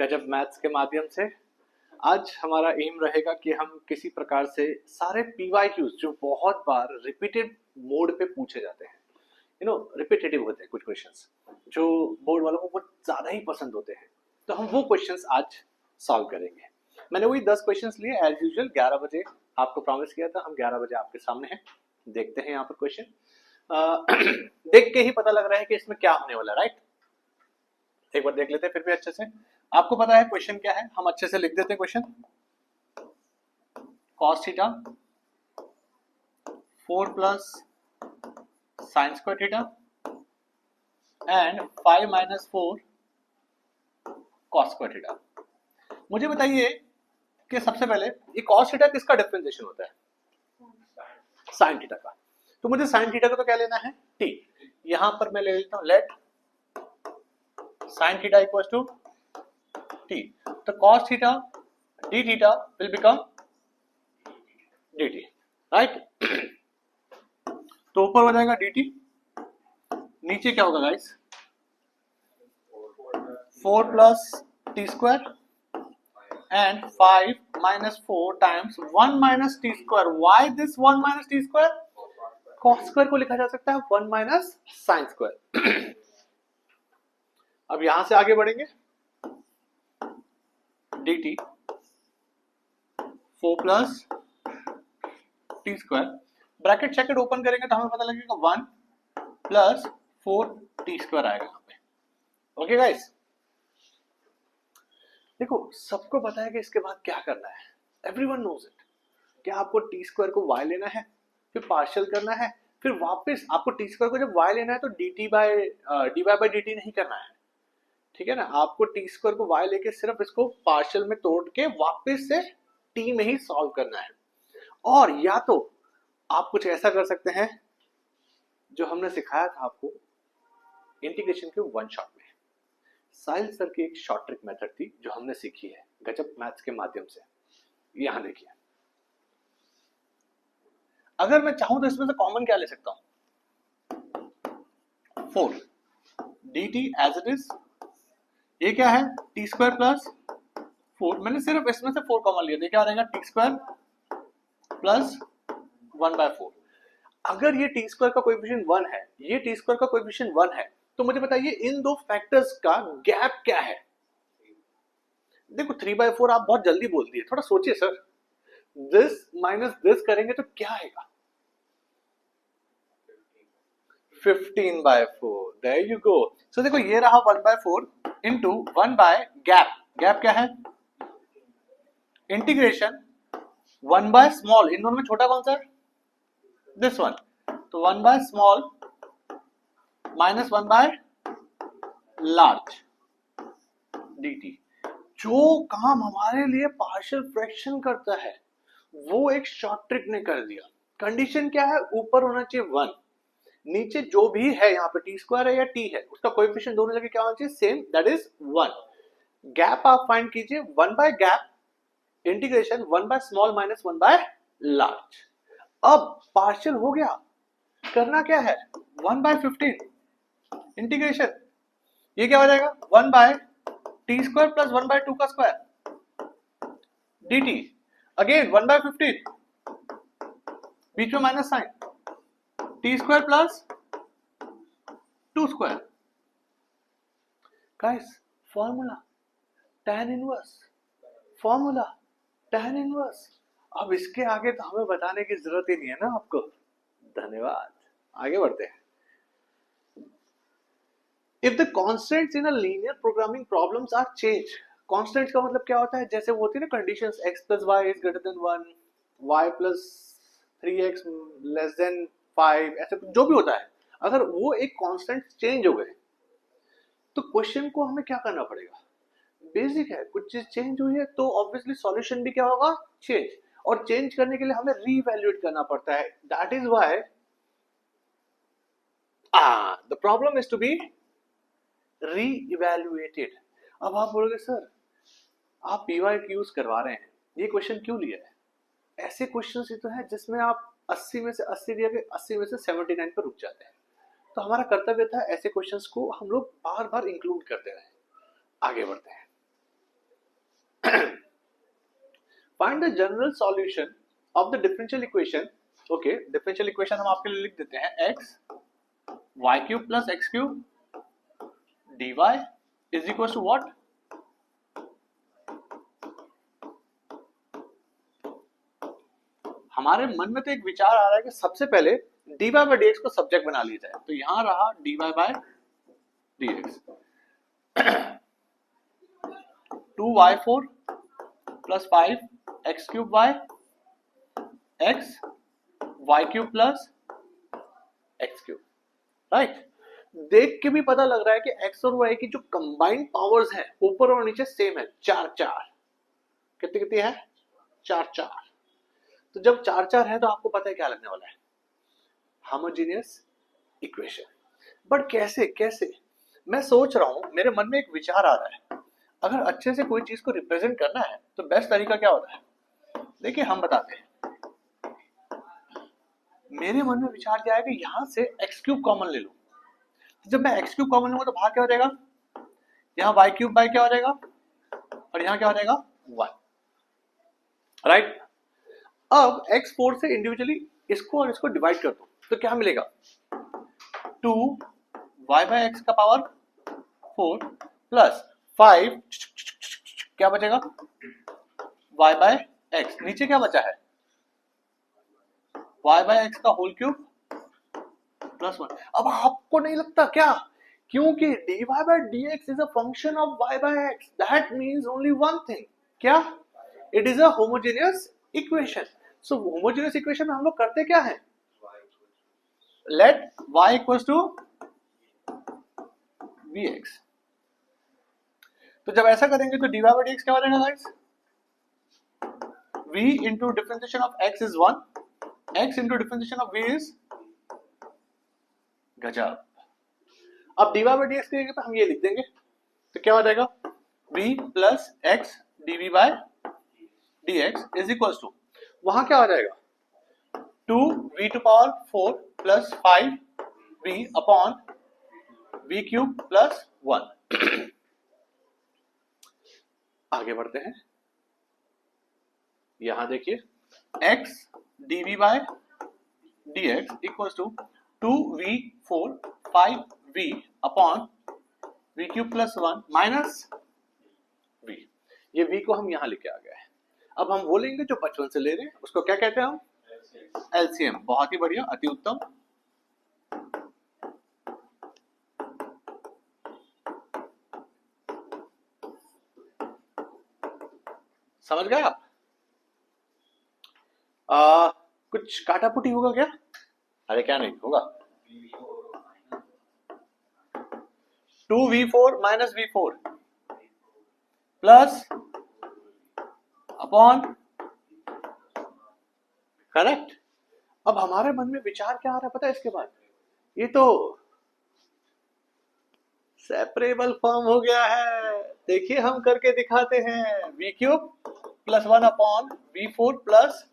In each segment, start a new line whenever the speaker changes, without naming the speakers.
गजब मैथ्स के माध्यम से। आज हमारा एम रहेगा कि हम किसी प्रकार से सारे पीवाईक्यूज जो बहुत बार रिपीटेड मोड पे पूछे जाते हैं, रिपीटेटिव होते हैं कुछ क्वेश्चंस जो बोर्ड वालों को बहुत ज्यादा ही पसंद होते हैं, तो हम वो क्वेश्चंस आज सॉल्व करेंगे। मैंने वही 10 क्वेश्चंस लिए एज यूजुअल। 11 बजे आपको प्रॉमिस किया था, हम 11 बजे आपके सामने हैं। देखते हैं यहाँ पर क्वेश्चन। देख के ही पता लग रहा है कि इसमें क्या होने वाला, राइट? एक बार देख लेते हैं फिर भी अच्छे से। आपको पता है क्वेश्चन क्या है, हम अच्छे से लिख देते हैं question. cos theta 4 plus sin square theta and 5 minus 4 cos square theta. मुझे बताइए कि सबसे पहले ये cos थीटा किसका डिफरेंशिएशन होता है? sin थीटा का। तो मुझे sin थीटा को तो क्या लेना है? t। यहां पर मैं ले लेता हूं let sin theta equals to t। तो cos theta d theta will become dt, right? तो ऊपर हो जाएगा dt, नीचे क्या होगा guys? 4 plus t square and 5 minus 4 times 1 minus t square. Why this 1 minus t square? cos square को लिखा जा सकता है 1 माइनस साइन स्क्वायर। अब यहां से आगे बढ़ेंगे, dt 4 plus t square, bracket शैकेट ओपन करेंगे तो हमें पता लगेगा 1 प्लस 4 टी स्क्वायर आएगा यहाँ पे। ओके गाइस, देखो सबको पता है कि इसके बाद क्या करना है, एवरीवन नोज इट। क्या आपको टी स्क्वायर को y लेना है, फिर पार्शियल करना है, फिर वापस आपको टी स्क्वायर को जब y लेना है तो dy बाय dt नहीं करना है, ठीक है ना? आपको टी स्क्वायर को y लेके सिर्फ इसको पार्शियल में तोड़ के वापस से t में ही सॉल्व करना है। और या तो आप कुछ ऐसा कर सकते हैं जो हमने सिखाया था आपको इंटीग्रेशन के वन शॉट में। साहिल सर की एक शॉर्ट ट्रिक मेथड थी जो हमने सीखी है गजब मैथ्स के माध्यम से। यहां देखिए, अगर मैं चाहूं तो इसमें से कॉमन क्या ले सकता हूं? 4 dt एज इट इज। ये क्या है? T square plus 4। मैंने सिर्फ इसमें से 4 कॉमन लिया, तो क्या आ जाएगा? T square plus 1 by 4। अगर ये टी स्क्वायर का कोएफिशिएंट 1 है, ये टी स्क्वायर का कोएफिशिएंट 1 है, तो मुझे बताइए इन दो फैक्टर्स का गैप क्या है? देखो 3/4 आप बहुत जल्दी बोल दिए, थोड़ा सोचिए सर। दिस माइनस दिस करेंगे तो क्या आएगा? 15/4। There you go. सो देखो ये रहा 1/4 इंटू 1 बाय गैप। गैप क्या है? इंटीग्रेशन 1 बाय स्मॉल, इन दोनों में छोटा कौन सा है? This one. तो 1 by small minus 1 by large dt। जो काम हमारे लिए पार्शियल फ्रैक्शन करता है वो एक शॉर्ट ट्रिक ने कर दिया। कंडीशन क्या है? ऊपर होना चाहिए 1, नीचे जो भी है यहाँ पे टी स्क्वायर है या टी है उसका कोएफिशिएंट दोनों जगह क्या होना चाहिए? Same, that is 1। गैप आप फाइंड कीजिए, 1 बाय gap integration 1 by small minus 1 by large. अब पार्शियल हो गया, करना क्या है? 1 बाय 15 इंटीग्रेशन, ये क्या हो जाएगा? 1 by t square plus 1 by 2 का स्क्वायर dt। अगेन 1 बाय 15, बीच में minus sign, t square plus 2 square. Guys formula tan inverse, formula tan inverse. अब इसके आगे तो हमें बताने की जरूरत ही नहीं है ना आपको। धन्यवाद, आगे बढ़ते हैं। If the constants in a linear programming problems are changed, constants का मतलब क्या होता है? जैसे वो होती है ना conditions, x plus y is greater than 1, y plus 3x less than 5, ऐसे जो भी होता है, अगर वो एक constant change हो गए तो क्वेश्चन को हमें क्या करना पड़ेगा? बेसिक है, कुछ चीज चेंज हुई है तो ऑब्वियसली सॉल्यूशन भी क्या होगा? चेंज। और चेंज करने के लिए हमें रीवैल्यूएट करना पड़ता है। That is why the problem is to be reevaluated. अब आप बोलोगे सर आप पीवाईक्यूज करवा रहे हैं, ये क्वेश्चन क्यों लिया है? ऐसे क्वेश्चन ही तो है जिसमें आप 80 में से 80 दिया के 80 में से 79 पर रुक जाते हैं। तो हमारा कर्तव्य था ऐसे क्वेश्चंस को हम लोग बार बार इंक्लूड करते रहे। आगे बढ़ते हैं। Find the general solution of the differential equation. Okay, differential equation हम आपके लिए लिख देते हैं. X y cube plus x cube dy is equal to what? हमारे मन में तो एक विचार आ रहा है कि सबसे पहले dy बाई dx को सब्जेक्ट बना लिया जाए. तो यहां रहा dy by dx. 2y4 plus 5 x cube by x y cube plus x cube. Right, देख के भी पता लग रहा है कि x और y की जो कंबाइंड पावर्स हैं ऊपर और नीचे सेम है. 4 कितनी कितनी है? 4. तो जब 4 है तो आपको पता है क्या लगने वाला है? Homogeneous equation. बट कैसे मैं सोच रहा हूं, मेरे मन में एक विचार आ रहा है. अगर अच्छे से कोई चीज को रिप्रेजेंट करना है तो बेस्ट तरीका क्या होता है? देखिए हम बताते हैं. मेरे मन में विचार क्या है कि यहां से एक्स क्यूब कॉमन ले लो. जब मैं एक्स क्यूब कॉमन लूंगा तो बाहर क्या हो जाएगा? यहाँ वाई क्यूब बाय क्या हो जाएगा और यहाँ क्या हो जाएगा? 1. राइट. अब x4 से इंडिविजुअली इसको और इसको डिवाइड कर दो तो क्या मिलेगा? 2 y बाय एक्स का पावर 4 प्लस 5 क्या बचेगा? y by x. नीचे क्या बचा है? y बाय एक्स का होल क्यूब प्लस 1. अब आपको नहीं लगता क्या? क्योंकि dy by dx is a function of y by x, that means only one thing. क्या? It is a homogeneous equation. So homogeneous equation में हम लोग करते क्या है? Let y equals to vx. तो जब ऐसा करेंगे तो dy बाय dx क्या हो जाएगा guys? v into differentiation of x is 1, x into differentiation of v is गजब. अब dy बाय dx के जगह पे हम ये लिख देंगे तो क्या हो जाएगा? v plus x dv bye dx is equal to, वहां क्या हो जाएगा? 2v to power 4 plus 5v upon v cube plus 1. आगे बढ़ते हैं. यहां देखिए x dv bye dx equal to 2v4 5v upon v cube plus 1 minus v. ये v को हम यहां लेके आ गए हैं. अब हम बोलेंगे जो बचपन से ले रहे हैं उसको क्या कहते हैं हम? एलसीएम. बहुत ही बढ़िया, अति उत्तम. समझ गए आप? कुछ काटापुटी होगा क्या? अरे क्या नहीं होगा. 2v4 minus v4 plus upon. Correct. अब हमारे मन में विचार क्या आ रहा है पता है इसके बाद? ये तो सेपरेबल फॉर्म हो गया है. देखिए हम करके दिखाते हैं. v cube plus 1 upon v4 plus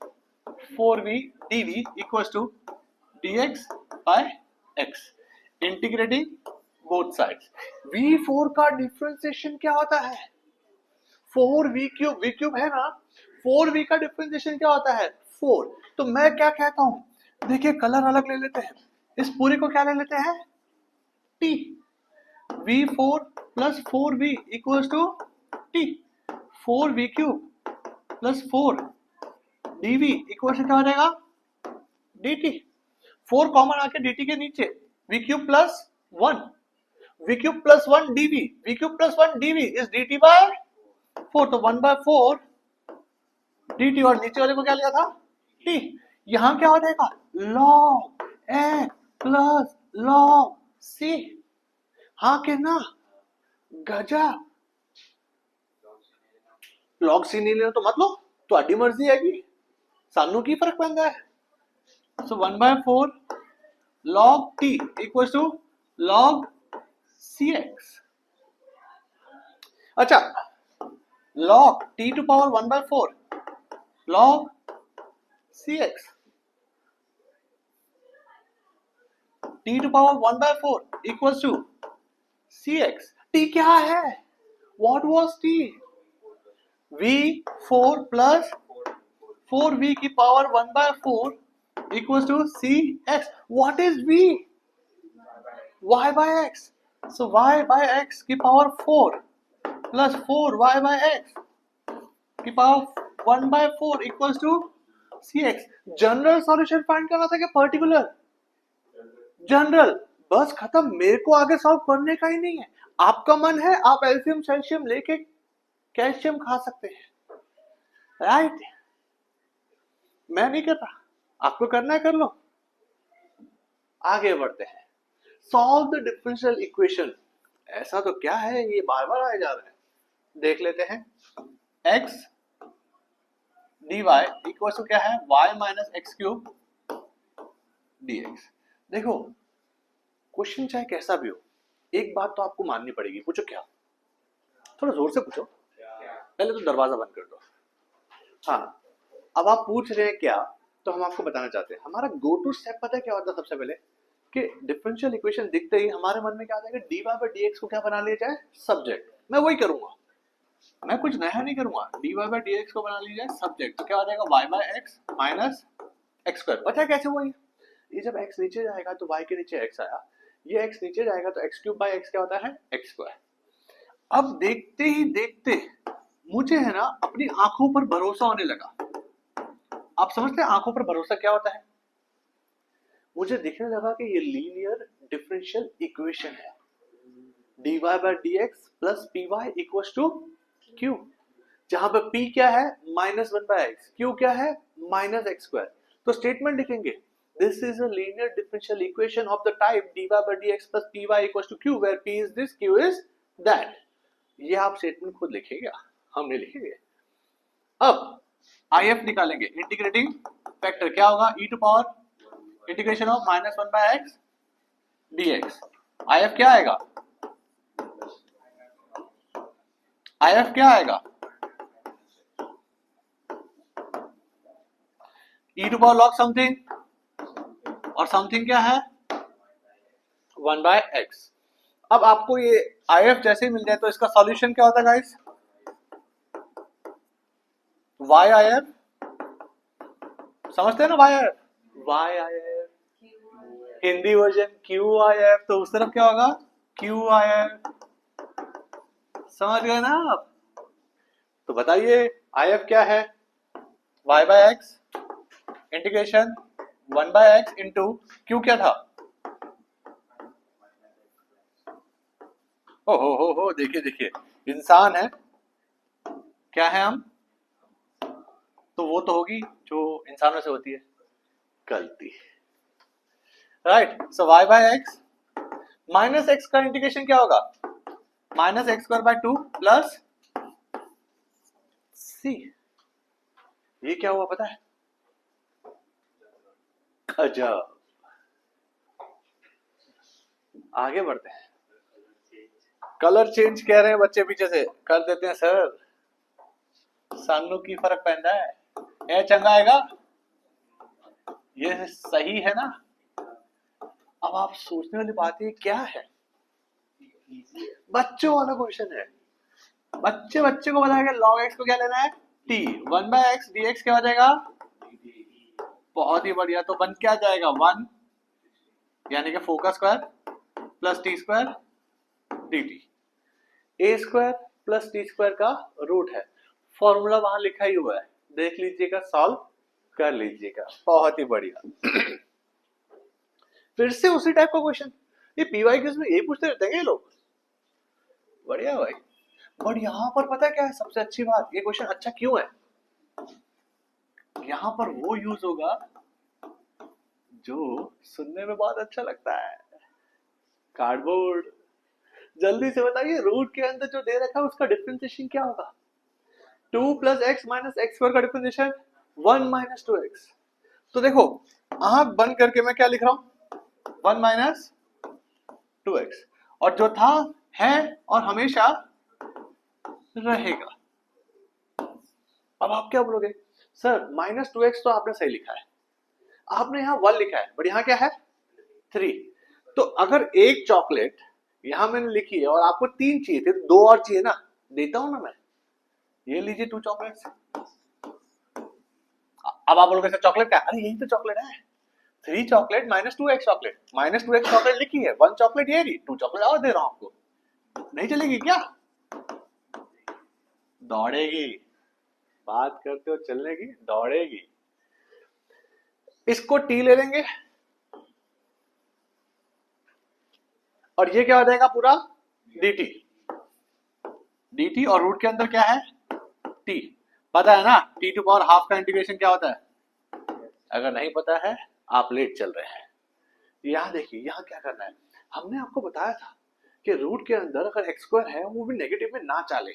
4v dv equals to dx by x integrating both sides. v4 का डिफरेंशिएशन क्या होता है? 4v cube. v क्यूब है ना, 4v का डिफरेंशिएशन क्या होता है? 4. तो मैं क्या कहता हूं, देखिए कलर अलग ले लेते हैं. इस पूरे को क्या ले लेते हैं? t. v4 plus 4v equals to t. 4v cube plus 4 dv equals क्या हो जाएगा? dt. 4 कॉमन आके dt के नीचे v cube plus 1 v cube plus 1 dv. v cube plus 1 dv is dt by 4. तो 1 बाय 4 dt और नीचे वाले को क्या लिया था? t. यहां क्या हो जाएगा? log a plus log c. हाँ के ना? गजब. log c नहीं लेना तो मत लो, तो आडी मर्जी है कि सानू की फर्क पैंदा है. So 1 by 4 log t equals to log cx. अच्छा, log t to power 1 by 4 log cx. t to power 1 by 4 equals to cx. t क्या है? What was t? v4 plus 4v की power 1/4 equals to cx. What is v? y by x. So y by x की power 4 plus 4y by x की power 1/4 equals to cx. General solution find करना था क्या particular? General. बस खत्म. मेरे को आगे सॉल्व करने का ही नहीं है. आपका मन है आप एल्शियम सेल्शियम लेके कैल्शियम खा सकते हैं, राइट? मैं नहीं कर रहा, आपको करना है कर लो. आगे बढ़ते हैं. Solve the differential equation. ऐसा तो क्या है, ये बार बार आया जा रहा है. देख लेते हैं. x dy इक्वल टू क्या है, y minus x cube dx. देखो क्वेश्चन चाहे कैसा भी हो, एक बात तो आपको माननी पड़ेगी. पूछो क्या? थोड़ा जोर से पूछो. पहले तो दरवाजा बंद कर दो. हाँ, अब आप पूछ रहे हैं क्या, तो हम आपको बताना चाहते हैं. हमारा गो टू स्टेप पता है क्या होता है? सबसे पहले कि डिफरेंशियल इक्वेशन दिखते ही हमारे मन में क्या आ जाएगा, dy by dx को क्या बना लिया जाए, सब्जेक्ट. मैं वही करूंगा, मैं कुछ नया नहीं करूंगा. dy by dx को बना लिया जाए सब्जेक्ट, तो क्या हो जाएगा, y by x minus x square. पता है कैसे हुआ ये जब x नीचे जाएगा तो y के नीचे x आया, ये x नीचे जाएगा तो x क्यूब बाय x क्या होता है, एक्स स्क्वायर. अब देखते ही देखते मुझे है ना अपनी आंखों पर भरोसा होने लगा. आप समझते हैं आंखों पर भरोसा क्या होता है? मुझे दिखने लगा कि ये लीनियर डिफरेंशियल इक्वेशन है. dy by dx प्लस py इक्वल्स टू q, जहां पर p क्या है, माइनस 1/x, q क्या है, माइनस एक्स स्क्वायर. तो स्टेटमेंट लिखेंगे, this is a linear differential equation of the type dy by dx plus py equals to q, where p is this, q is that. ये आप statement खुद लिखिएगा, हम नहीं लिखेंगे. अब if निकालेंगे. इंटीग्रेटिंग फैक्टर क्या होगा, e to power integration of minus 1/x dx. if क्या आएगा, if क्या आएगा, e to power log something, और समथिंग क्या है, 1/x. अब आपको ये if जैसे ही मिल जाए तो इसका सॉल्यूशन क्या होता है गाइस, yif. समझते हैं ना, yif हिंदी वर्जन qif, तो उस तरफ क्या होगा, qif. समझ गए ना आप? तो बताइए if क्या है, y by x integration 1/x into q क्या था, हो देखिए देखिए, इंसान है, क्या है हम, तो वो तो होगी जो इंसानों से होती है गलती, right. So y by x minus x का इंटीग्रेशन क्या होगा, minus x square by 2 plus c. ये क्या हुआ पता है, अजब. आगे बढ़ते हैं. कलर चेंज कह रहे हैं बच्चे पीछे से, कर देते हैं सर, सानू की फर्क पहनता है. ए चंगा आएगा, ये सही है ना. अब आप सोचने वाली बात ये क्या है, बच्चों वाला क्वेश्चन है. बच्चे को बताएगा log x को क्या लेना है, t. 1/x dx क्या हो जाएगा, बहुत ही बढ़िया. तो बन क्या जाएगा, 1 यानी कि 4 का square plus t square dt. ए स्क्वायर प्लस टी स्क्वायर का रूट है. फॉर्मूला वहां लिखा ही हुआ है, देख लीजिएगा, सॉल्व कर लीजिएगा. बहुत ही बढ़िया. फिर से उसी टाइप का क्वेश्चन. ये पीवाई क्यूज में यही पूछते रहते हैं ये लोग. बढ़िया भाई. बट यहाँ पर पता है क्या है सबसे अच्छी बात, ये क्वेश्चन अच्छा क्यों है, यहाँ पर वो यूज होगा जो सुनने में बहुत अच्छा लगता है, कार्डबोर्ड. जल्दी से बताइए, रूट के अंदर जो दे रखा है उसका डिफरेंशिएशन क्या होगा, 2 plus x minus x square का डिफरेंशिएशन 1 माइनस 2x. तो देखो आंख बंद करके मैं क्या लिख रहा हूं, 1 माइनस 2x, और जो था है और हमेशा रहेगा. अब आप क्या बोलोगे, सर माइनस 2x तो आपने सही लिखा है, आपने यहाँ 1 लिखा है, बट यहाँ क्या है 3. तो अगर एक चॉकलेट यहां मैंने लिखी है और आपको 3 चाहिए थे, 2 और चाहिए ना, देता हूं ना मैं. ये लीजिए 2 चॉकलेट्स. अब आप बोलोगे सर चॉकलेट क्या, अरे यही तो चॉकलेट है, 3 chocolate minus 2x chocolate, minus 2x chocolate लिखी है, 1 चॉकलेट ये रही, 2 चॉकलेट और दे रहा हूं आपको, नहीं चलेगी क्या? दौड़ेगी, बात करते हो चलने की, दौड़ेगी। इसको t ले लेंगे और ये क्या हो जाएगा पूरा dt और रूट के अंदर क्या है t, पता है ना t टू पावर हाफ का इंटीग्रेशन क्या होता है? अगर नहीं पता है आप लेट चल रहे हैं। यहां देखिए, यहां क्या करना है, हमने आपको बताया था कि रूट के अंदर अगर एक्स स्क्वायर है वो भी नेगेटिव में ना चाले,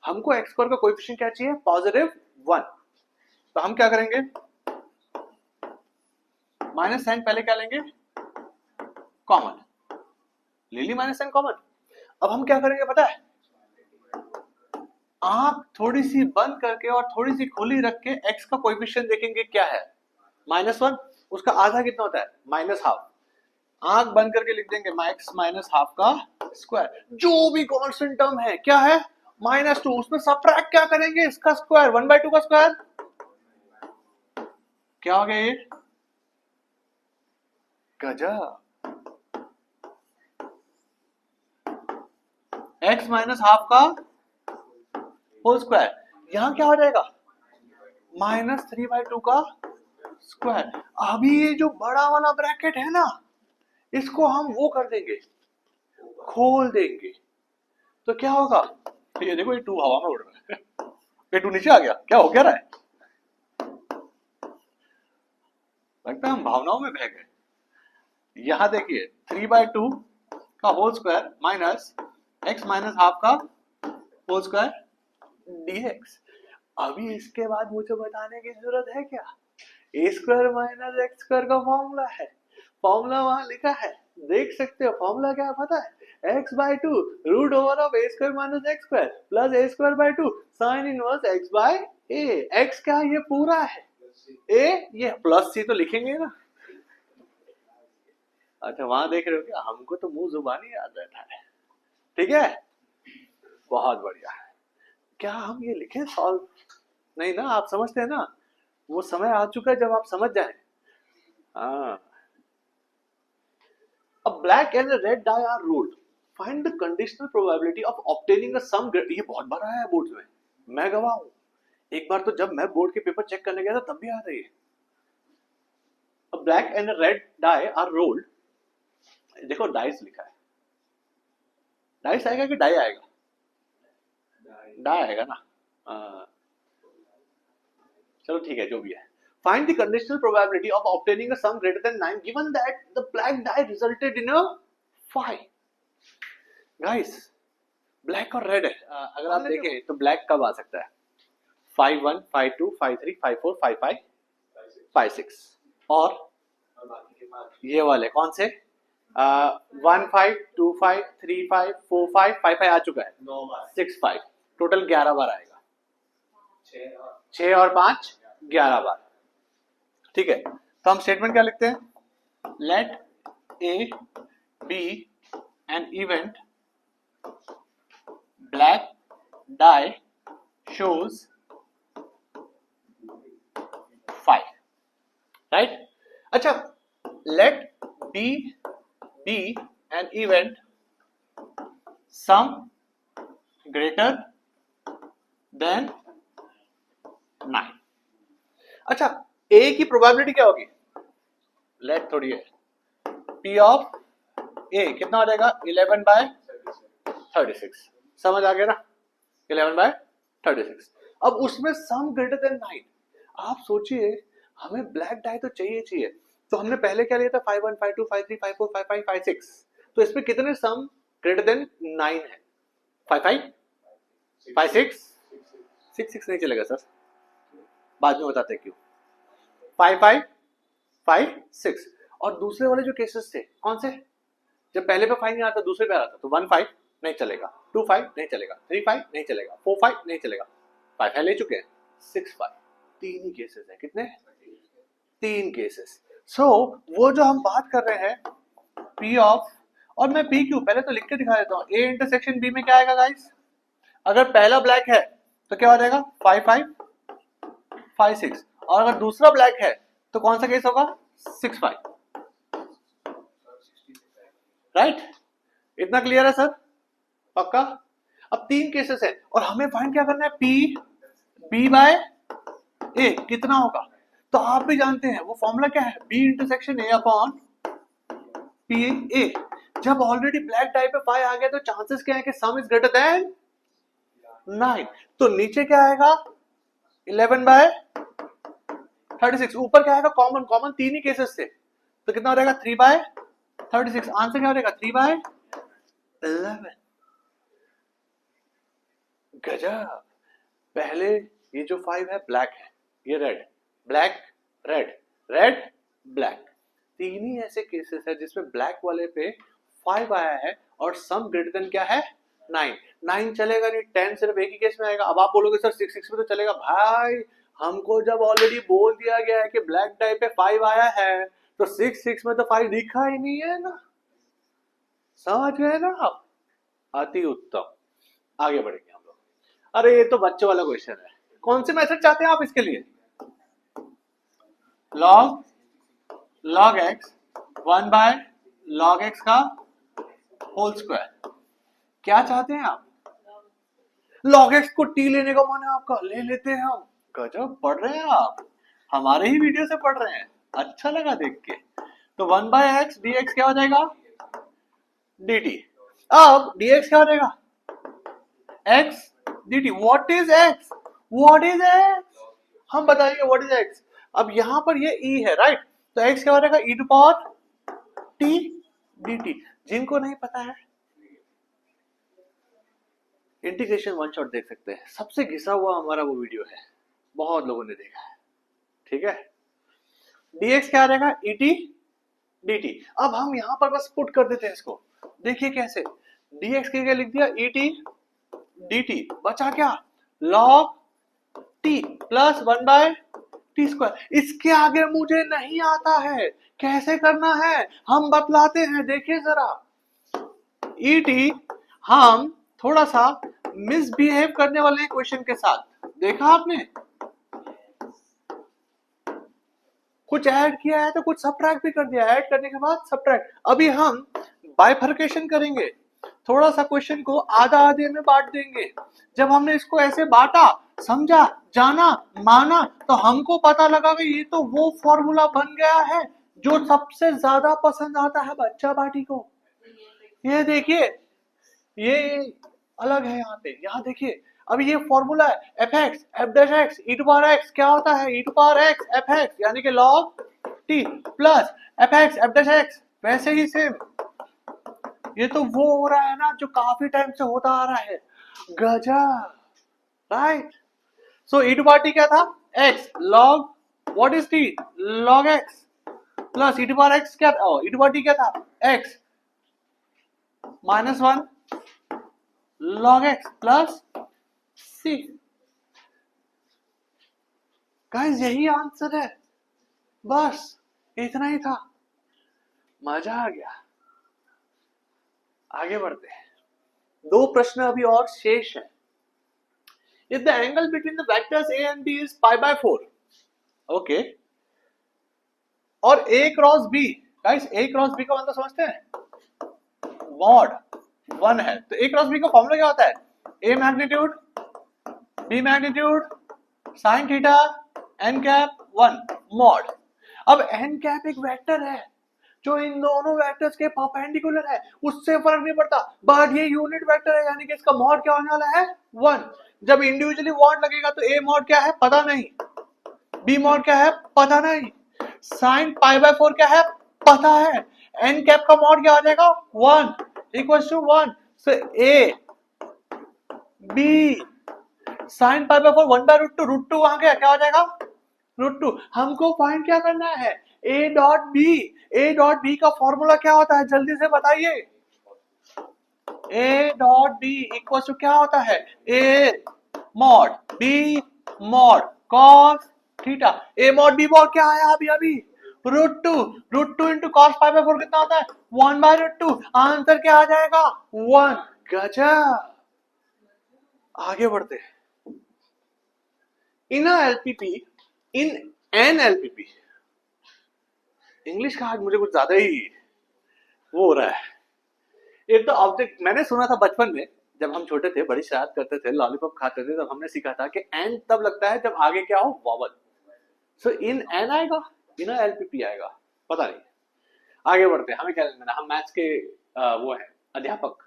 हमको एक्स स्क्वायर का कोएफिशिएंट क्या चाहिए? +1। तो हम क्या करेंगे, माइनस साइन पहले क्या लेंगे, कॉमन ले ली, माइनस साइन कॉमन। अब हम क्या करेंगे पता है, आंख थोड़ी सी बंद करके और थोड़ी सी खुली रख के एक्स का कोएफिशिएंट देखेंगे क्या है, -1, उसका आधा कितना होता है? -हाफ। आंख बंद करके लिख देंगे x -हाफ का स्क्वायर, जो भी कांस्टेंट टर्म है क्या है? -2, उसमें सबट्रैक्ट क्या करेंगे? इसका स्क्वायर, 1/2 का स्क्वायर, क्या हो गया ये? गजब। x -हाफ का होल स्क्वायर, यहां क्या हो जाएगा? -3/2 का स्क्वायर। अभी ये जो बड़ा वाला ब्रैकेट है ना, इसको हम वो कर देंगे, खोल देंगे, तो क्या होगा? ये देखो ये 2 हवा में उड़ रहा है, ये 2 नीचे आ गया, क्या हो क्या रहा है? लगता है हम भावनाओं में बह गए। यहां देखिए 3/2 का whole square minus x -half का होल स्क्वायर dx। अभी इसके बाद मुझे बताने की जरूरत है क्या? a square minus x square का फॉर्मूला है, फॉर्मूला वहां लिखा है, देख सकते हो। फॉर्मूला क्या है पता है? x/2 root over of a square minus x square plus a square by 2 sine inverse x by a। x क्या ये पूरा है, a ये प्लस c तो लिखेंगे ना। अच्छा वहां देख रहे हो क्या? हमको तो मुंह जुबानी याद रहता है, ठीक है, बहुत बढ़िया। क्या हम ये लिखें सॉल्व? नहीं ना, आप समझते हैं ना, वो समय आ चुका है जब आप समझ जाए। A black and a red die are ruled. Find the conditional probability of obtaining a sum greater। ये बहुत बार आया है बोर्ड में, मैं गवाह हूं। एक बार तो जब मैं बोर्ड के पेपर चेक करने गया था तब भी आ रही है। A black and a red die are rolled। देखो डाइस लिखा है, डाइस आएगा कि डाई आएगा? डाई आएगा ना। चलो ठीक है, जो भी है। Find the conditional probability of obtaining a sum greater than 9 given that the black die resulted in a 5। Guys, black और रेड है, अगर आप देखें तो ब्लैक कब आ सकता है? 5-1, 5-2, 5-3, 5-4, 5-5, 5-6 और ये वाले कौन से? 1-5, 2-5, 3-5, 4-5, 5-5 आ चुका है, 6-5, टोटल 11 बार आएगा, 6 और 5 11 बार। ठीक है, तो हम स्टेटमेंट क्या लिखते हैं? Let A be an event black die shows 5, right? अच्छा, let B be an event sum greater than 9। अच्छा, ए की प्रोबेबिलिटी क्या होगी? लेट थोड़ी है, पी ऑफ ए कितना हो जाएगा? 11/36। समझ आ गया ना? 11/36। अब उसमें सम ग्रेटर देन 9। आप सोचिए, हमें ब्लैक डाई तो चाहिए, तो हमने पहले क्या लिया था? 5-1, 5-2, 5-3, 5-4, 5-5, 5-6। तो इसमें कितने सम ग्रेटर देन 9 है? 5-5, 5-6, 6 नहीं चलेगा सर, बाद में बताते क्यों। 5-5, 5-6। और दूसरे वाले जो केसेस थे कौन से? जब पहले पे 5 नहीं आता, दूसरे पे आ रहा था, तो 1-5 नहीं चलेगा, 2-5 नहीं चलेगा, 3-5 नहीं चलेगा, 4-5 नहीं चलेगा, 5-5 ले चुके हैं, 6-5। 3 ही केसेस है। कितने? 3 केसेस। सो वो जो हम बात कर रहे हैं P ऑफ, और मैं P क्यों पहले तो लिख के दिखा देता हूँ। A इंटरसेक्शन B में क्या आएगा गाइस? अगर पहला ब्लैक है तो क्या हो जाएगा? 5-5, 5-6, और अगर दूसरा ब्लैक है तो कौन सा केस होगा? 6-5, राइट? इतना क्लियर है सर? पक्का? अब 3 केसेस है और हमें फाइंड क्या करना है? पी बी बाय ए कितना होगा? तो आप भी जानते हैं वो फॉर्मूला क्या है? B intersection A upon P A. जब ऑलरेडी ब्लैक टाइप पे 5 आ गया तो चांसेस क्या है कि सम इज ग्रेटर देन 9। तो नीचे क्या आएगा? 11/36। ऊपर क्या आएगा? कॉमन, कॉमन 3 ही केसेस से, तो कितना हो जाएगा? 3/36। आंसर क्या हो जाएगा? 3/11। गजब। पहले ये जो 5 है ब्लैक है, ये red, black red, red black. 3 ही ऐसे केसेस है जिसमें ब्लैक वाले पे 5 आया है और सम ग्रेटर देन क्या है? 9। 9 चलेगा नहीं, 10 सिर्फ एक ही केस में आएगा। अब आप बोलोगे सर 6 में तो चलेगा। भाई हमको जब ऑलरेडी बोल दिया गया है कि ब्लैक टाइप पे 5 आया है तो 6 में तो 5 दिखा ही नहीं है ना। समझ गए ना आप? अति उत्तम। आगे बढ़ेंगे हम लोग। अरे ये तो बच्चों वाला क्वेश्चन है। कौन से मेथड चाहते हैं आप इसके लिए? log x 1/log x का होल स्क्वायर। क्या चाहते हैं आप? log x को t लेने का मन है आपका, ले लेते हैं हम। गजब पढ़ रहे हैं आप, हमारे ही वीडियो से पढ़ रहे हैं, अच्छा लगा देख के। तो 1/x dx क्या हो जाएगा? dt। अब dx क्या हो जाएगा? x dt। What is x? What is x? हम बताएंगे व्हाट इज x। अब यहां पर ये e है, राइट? तो x क्या हो जाएगा? e to power t dt। जिनको नहीं पता है इंटीग्रेशन वन शॉट देख सकते हैं, सबसे घिसा हुआ हमारा वो वीडियो है, बहुत लोगों ने देखा है। ठीक है, dx क्या आ जाएगा? et dt। अब हम यहां पर बस पुट कर देते हैं इसको। देखिए कैसे, dx के क्या लिख दिया? et dt। बचा क्या? log t plus 1/t²। इसके आगे मुझे नहीं आता है, कैसे करना है हम बतलाते हैं। देखिए जरा, et हम थोड़ा सा मिसबिहेव करने वाले क्वेश्चन के साथ, देखा आपने? कुछ ऐड किया है तो कुछ सब्ट्रैक्ट भी कर दिया, ऐड करने के बाद सब्ट्रैक्ट। अभी हम बाइफर्केशन करेंगे, थोड़ा सा क्वेश्चन को आधा आधे में बांट देंगे। जब हमने इसको ऐसे बांटा, समझा, जाना, माना, तो हमको पता लगा कि ये तो वो फॉर्मूला बन गया है जो सबसे ज्यादा पसंद आता है बच्चा पार्टी को। ये देखिए, ये अलग है यहाँ पे। यहाँ देखिए, अब ये फॉर्मूला है f x f dash x e to power x. क्या होता है? E to power x f x, यानी कि log t plus f x f dash x. वैसे ही सेम ये तो वो हो रहा है ना जो काफी टाइम से होता आ रहा है। गजब, right? So e to power t क्या था? X log, what is t? Log x plus e to power x क्या था? ई टू पावर टी क्या था? X -1 log x plus c। Guys यही आंसर है, बस इतना ही था। मजा आ गया। आगे बढ़ते हैं, 2 प्रश्न अभी और शेष है। If the angle between the vectors a and b is π/4, okay, और a cross b, guys a cross b का मतलब समझते हैं? मॉड 1 है, तो a क्रॉस b का फॉर्मूला क्या होता है? a magnitude b magnitude sine theta n cap 1 mod. अब n कैप एक वेक्टर है जो इन दोनों वेक्टर्स के परपेंडिकुलर है, उससे फर्क नहीं पड़ता, बट ये यूनिट वेक्टर है, यानी कि इसका मॉड क्या होने वाला है? 1। जब इंडिविजुअली मॉड लगेगा तो a मॉड क्या है पता नहीं, b मॉड क्या है पता नहीं, साइन π/4 क्या है पता है, n कैप का मॉड क्या आ जाएगा? 1 equals to 1। So a b sine π/4 1/√2, √2 वहां गया, क्या हो जाएगा? √2। हमको फाइंड क्या करना है? a dot b। a dot b का फॉर्मूला क्या होता है जल्दी से बताइए? a dot b equals to क्या होता है? a mod b mod cos theta. a mod b mod क्या आया अभी? √2 इंटू cos π/4 कितना होता है? 1/√2। आंसर क्या आ जाएगा? 1। गजब। आगे बढ़ते हैं। In a LPP, in NLPP, English का आज मुझे कुछ ज्यादा ही वो हो रहा है। एक तो ऑब्जेक्ट, मैंने सुना था बचपन में जब हम छोटे थे, बड़ी शरारत करते थे, लॉलीपॉप खाते थे, तब हमने सीखा था कि एन तब लगता है जब आगे क्या हो, वॉवल। सो इन एन आएगा, इन एलपीपी आएगा, पता नहीं। आगे बढ़ते हैं, हमें क्या लेना, हम मैथ्स के वो है अध्यापक,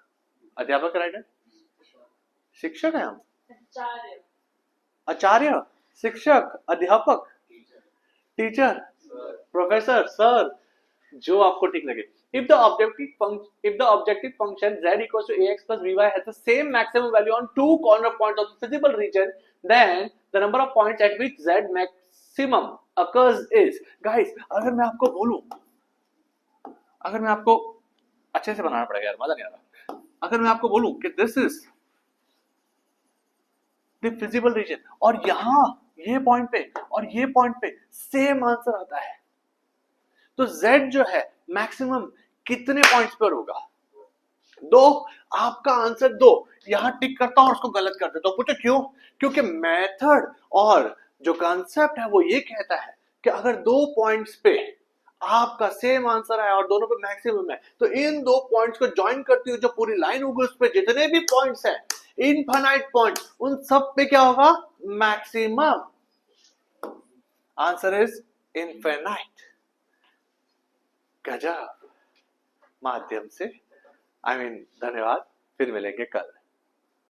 अध्यापक राइट है, शिक्षक है हम, आचार्य, शिक्षक, अध्यापक, टीचर, प्रोफेसर, सर, जो आपको ठीक लगे। If the objective function z equals to ax plus by has the same maximum value on two corner points of the feasible region, then the number of points at which z maximum occurs is, guys, अगर मैं आपको बोलूं, अगर मैं आपको अच्छे से बनाना पड़ेगा यार, मजा नहीं आ रहा, अगर मैं आपको बोलूं कि this is the feasible region और यहां ये पॉइंट पे और ये पॉइंट पे सेम आंसर आता है, तो z जो है मैक्सिमम कितने पॉइंट्स पर होगा? 2। आपका आंसर 2, यहां टिक करता हूं और उसको गलत कर देता हूं। पूछो क्यों? क्योंकि मेथड और जो कॉन्सेप्ट है वो ये कहता है कि अगर 2 पॉइंट्स पे आपका सेम आंसर है और दोनों पे मैक्सिमम है, तो इन 2 पॉइंट्स को ज्वाइन करती हुई जो पूरी लाइन होगी उस पे जितने भी पॉइंट्स हैं, इनफाइनाइट पॉइंट्स, उन सब पे क्या होगा? मैक्सिमम। Answer is infinite. गजब माध्यम से, धन्यवाद, फिर मिलेंगे कल।